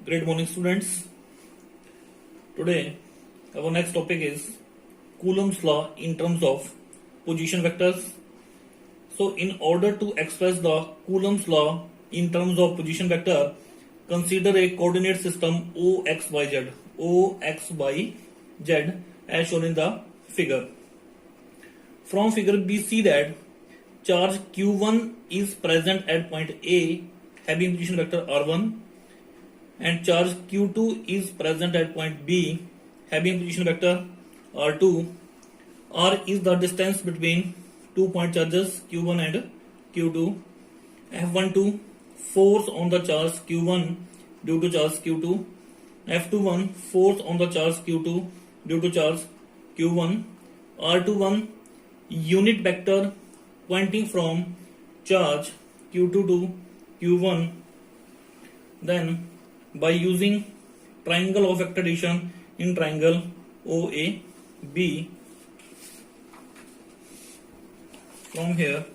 Great morning, students. Today, our next topic is Coulomb's law in terms of position vectors. So, in order to express the Coulomb's law in terms of position vector, consider a coordinate system OXYZ, OXYZ as shown in the figure. From figure, we see that charge Q1 is present at point A having position vector R1, and charge Q2 is present at point B having position vector R2. R is the distance between 2 point charges Q1 and Q2. F12 force on the charge Q1 due to charge Q2. F21 force on the charge Q2 due to charge Q1. R21 unit vector pointing from charge Q2 to Q1. Then by using triangle of vector addition in triangle OAB, from here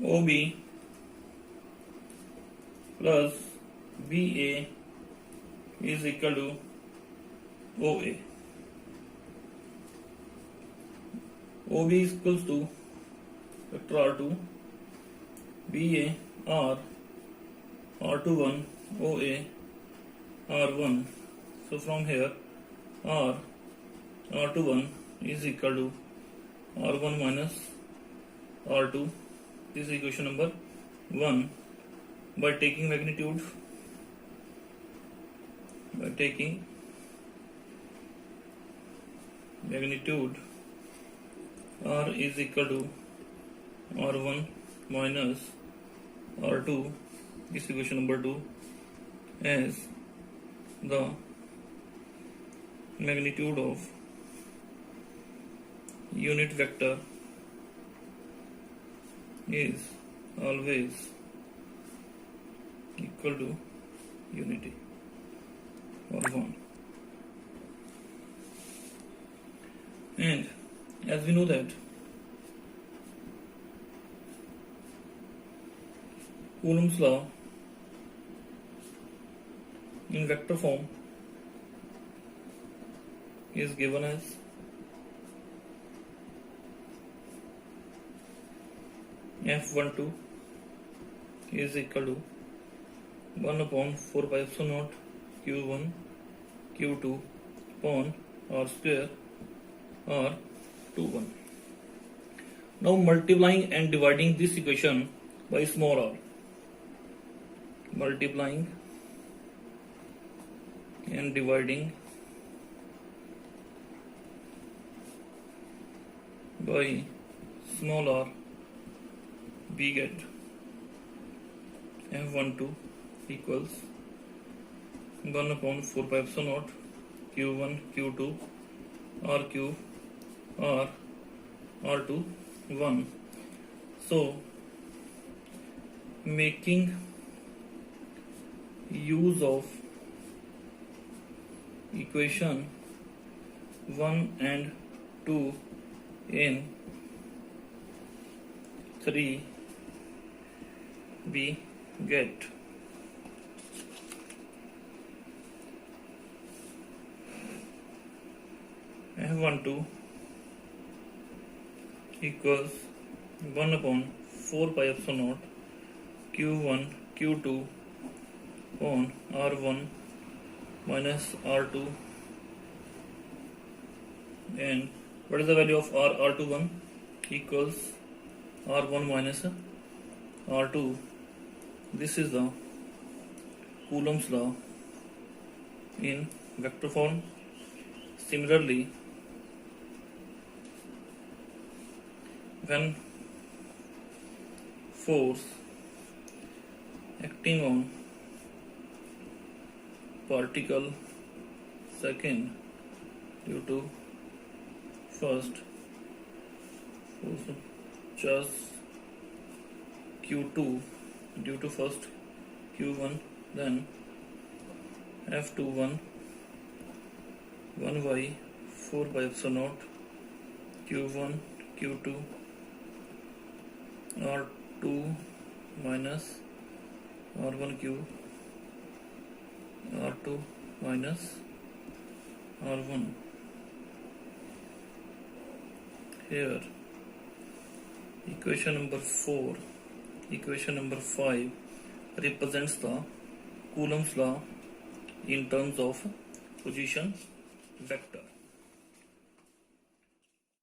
OB plus BA is equal to OA. OB is equals to vector R2, BA R, R21, OA, R1. So from here R, R21 is equal to R1 minus R2. This is equation number 1. By taking magnitude, R is equal to R1 minus R2, this is equation number 2, as the magnitude of unit vector is always equal to unity or 1. And as we know that Coulomb's law in vector form is given as F12 is equal to 1 upon 4 pi epsilon naught Q1 Q2 upon R square R21. Now multiplying and dividing this equation by small r, multiplying and dividing by small r, we get F12 equals 1 upon 4 pi epsilon naught Q1 Q2 RQ R R2 1. So making use of equation 1 and 2 in 3, we get F12 equals 1 upon 4 pi epsilon naught Q1 Q2 on R1 minus R2. And what is the value of R? R21 equals R1 minus R2. This is the Coulomb's law in vector form. Similarly, when force acting on particle second due to first force charge Q2 due to first Q1, then F21 1 by 4 by epsilon naught Q1 Q2 R2 minus R1 Q, R2 minus R1. Here equation number 4, equation number 5 represents the Coulomb's law in terms of position vector.